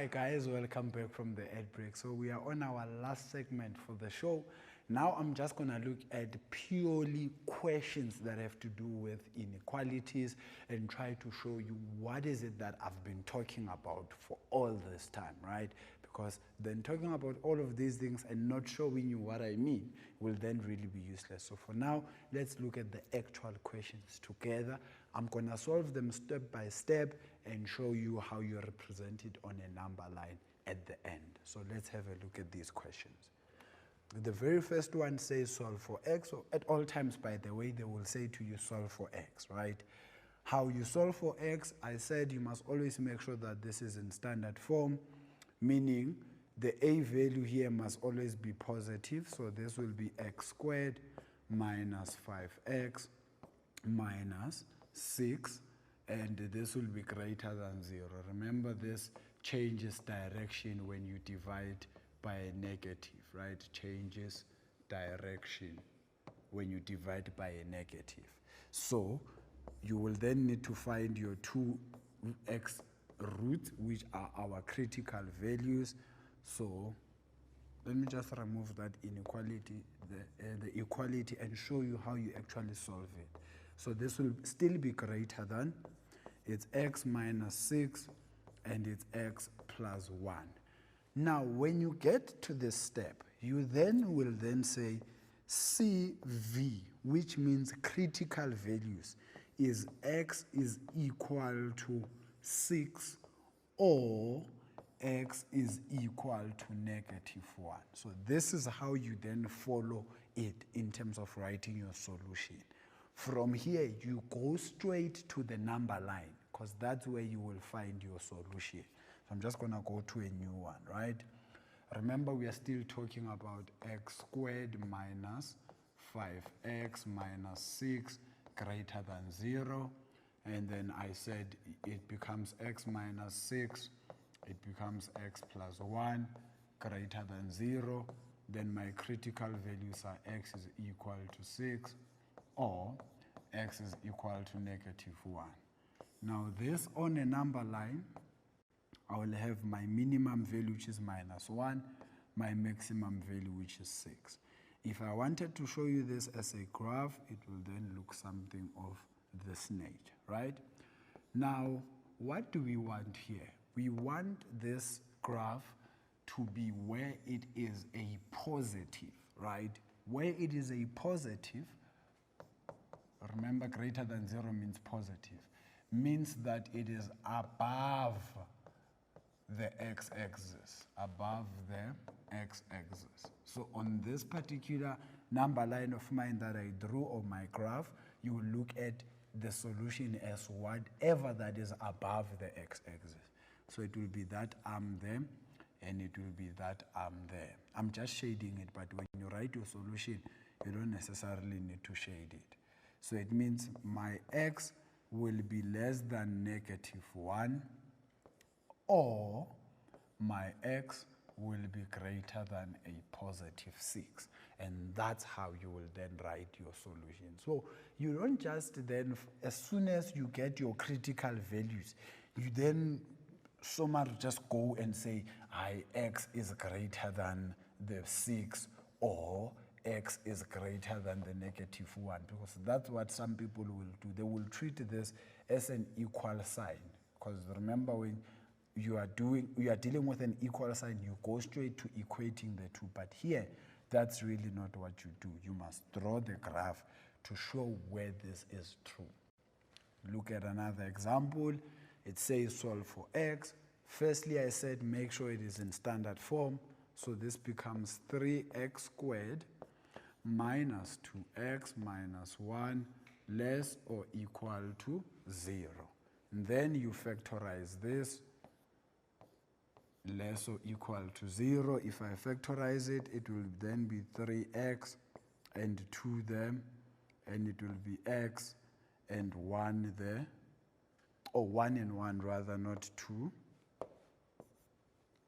Hi guys, welcome back from the ad break. So we are on our last segment for the show. Now I'm just going to look at purely questions that have to do with inequalities and try to show you what is it that I've been talking about for all this time, right? Because then talking about all of these things and not showing you what I mean will then really be useless. So for now, let's look at the actual questions together. I'm going to solve them step by step and show you how you represent it on a number line at the end. So let's have a look at these questions. The very first one says solve for x. So at all times, by the way, they will say to you solve for x, right? How you solve for x, I said you must always make sure that this is in standard form, meaning the a value here must always be positive. So this will be x squared minus 5x minus 6, and this will be greater than 0. Remember, this changes direction when you divide by a negative, right? Changes direction when you divide by a negative. So you will then need to find your two x roots, which are our critical values. So let me just remove that inequality, the equality, and show you how you actually solve it. So this will still be greater than, it's x minus 6 and it's x plus 1. Now, when you get to this step, you then will then say CV, which means critical values, is x is equal to 6 or x is equal to -1. So this is how you then follow it in terms of writing your solution. From here, you go straight to the number line because that's where you will find your solution. So I'm just going to go to a new one, right? Remember, we are still talking about x squared minus 5x minus 6 greater than 0. And then I said it becomes x minus 6, it becomes x plus 1 greater than 0. Then my critical values are x is equal to 6 or x is equal to -1. Now this on a number line, I will have my minimum value, which is -1, my maximum value, which is 6. If I wanted to show you this as a graph, it will then look something of this nature, right? Now, what do we want here? We want this graph to be where it is a positive, right? Where it is a positive, remember greater than 0 means positive, means that it is above the x-axis, above the x-axis. So on this particular number line of mine that I drew on my graph, you will look at the solution as whatever that is above the x-axis. So it will be that arm there, and it will be that arm there. I'm just shading it, but when you write your solution, you don't necessarily need to shade it. So it means my x will be less than -1, or my x will be greater than a +6. And that's how you will then write your solution. So you don't just then, as soon as you get your critical values, you then somehow just go and say, x is greater than the 6 or x is greater than the -1, because that's what some people will do. They will treat this as an equal sign, because remember, when you are dealing with an equal sign, you go straight to equating the two. But here, that's really not what you do. You must draw the graph to show where this is true. Look at another example. It says solve for x. Firstly, I said make sure it is in standard form. So this becomes 3x squared minus 2x minus 1 less or equal to 0. And then you factorize this, less or equal to 0. If I factorize it, it will then be 3x and 2 there, and it will be x and 1 there, or 1 and 1 rather, not 2.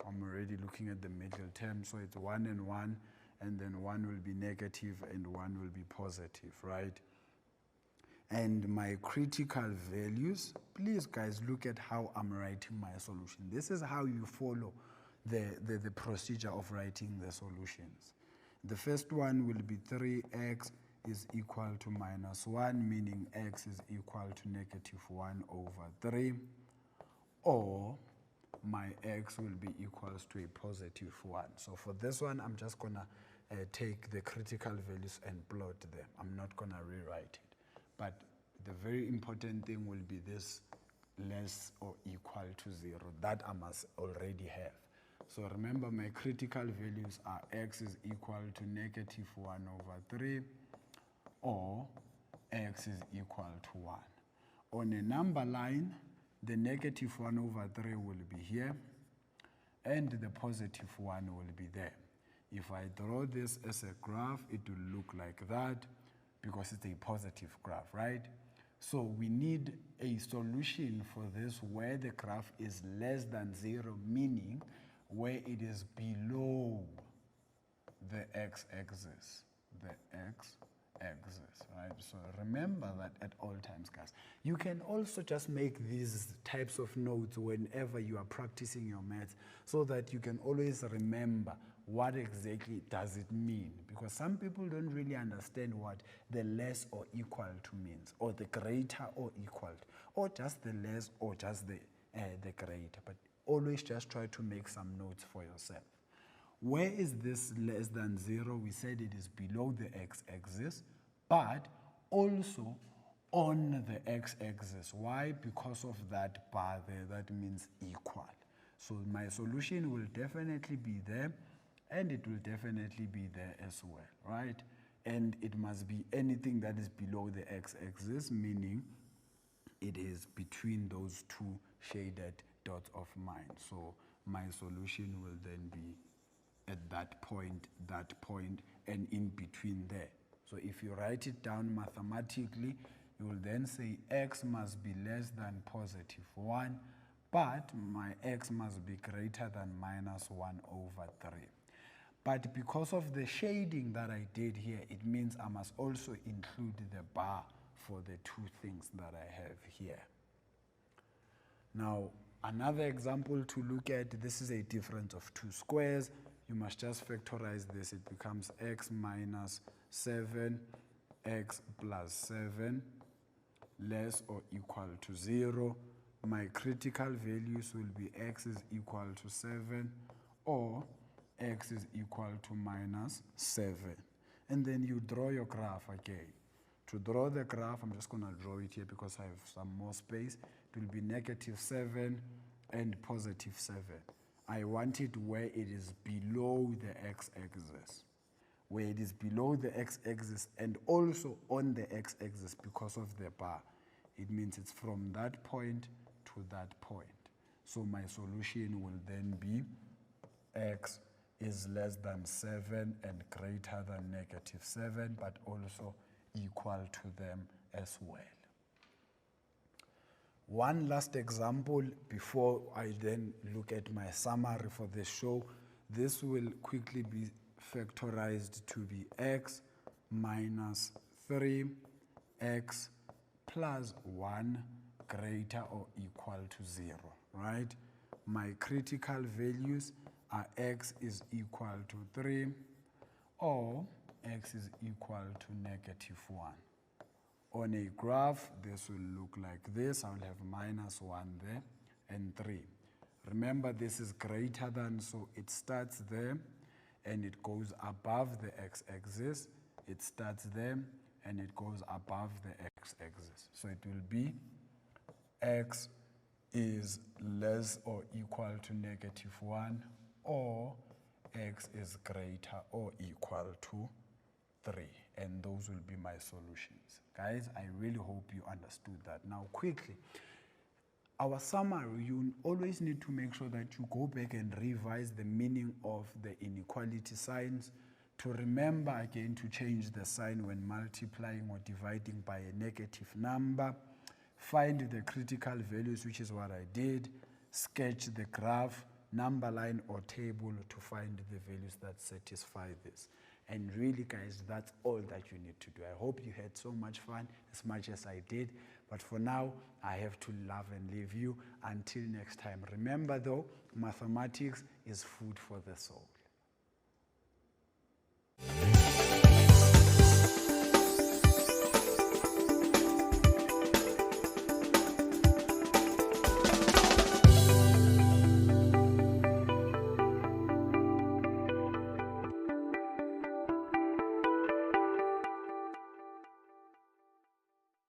I'm already looking at the middle term, so it's 1 and 1, and then 1 will be negative and 1 will be positive, right? And my critical values, please guys look at how I'm writing my solution. This is how you follow the procedure of writing the solutions. The first one will be 3x is equal to minus 1, meaning x is equal to negative 1 over 3, or my x will be equals to a positive 1. So for this one, I'm just going to take the critical values and plot them. I'm not going to rewrite it. But the very important thing will be this less or equal to 0. That I must already have. So remember, my critical values are x is equal to negative 1 over 3, or x is equal to 1. On a number line, the negative 1 over 3 will be here, and the positive 1 will be there. If I draw this as a graph, it will look like that, because it's a positive graph, right? So we need a solution for this where the graph is less than 0, meaning where it is below the x-axis, right? So remember that at all times, guys. You can also just make these types of notes whenever you are practicing your maths, so that you can always remember what exactly does it mean, because some people don't really understand what the less or equal to means, or the greater or equal, or just the less or just the greater. But always just try to make some notes for yourself. Where is this less than 0? We said it is below the x-axis, but also on the x-axis. Why? Because of that bar there, that means equal. So my solution will definitely be there, and it will definitely be there as well, right? And it must be anything that is below the x-axis, meaning it is between those two shaded dots of mine. So my solution will then be at that point, and in between there. So if you write it down mathematically, you will then say x must be less than positive 1, but my x must be greater than minus 1 over 3. But because of the shading that I did here, it means I must also include the bar for the two things that I have here. Now, another example to look at, this is a difference of two squares. You must just factorize this. It becomes x minus 7, x plus 7, less or equal to 0. My critical values will be x is equal to 7, or x is equal to minus 7. And then you draw your graph again. To draw the graph, I'm just going to draw it here because I have some more space. It will be negative 7 and positive 7. I want it where it is below the x-axis. Where it is below the x-axis and also on the x-axis because of the bar. It means it's from that point to that point. So my solution will then be x is less than 7 and greater than negative 7, but also equal to them as well. One last example before I then look at my summary for the show. This will quickly be factorized to be x minus 3, x plus 1 greater or equal to 0, right? My critical values are x is equal to 3, or x is equal to negative 1. On a graph, this will look like this. I will have minus 1 there and 3. Remember, this is greater than, so it starts there and it goes above the x-axis. It starts there and it goes above the x-axis. So it will be x is less or equal to negative 1, or x is greater or equal to 3. And those will be my solutions. Guys, I really hope you understood that. Now, quickly, our summary, you always need to make sure that you go back and revise the meaning of the inequality signs, to remember again to change the sign when multiplying or dividing by a negative number, find the critical values, which is what I did, sketch the graph, number line or table to find the values that satisfy this. And really, guys, that's all that you need to do. I hope you had so much fun, as much as I did. But for now, I have to love and leave you. Until next time. Remember though, mathematics is food for the soul.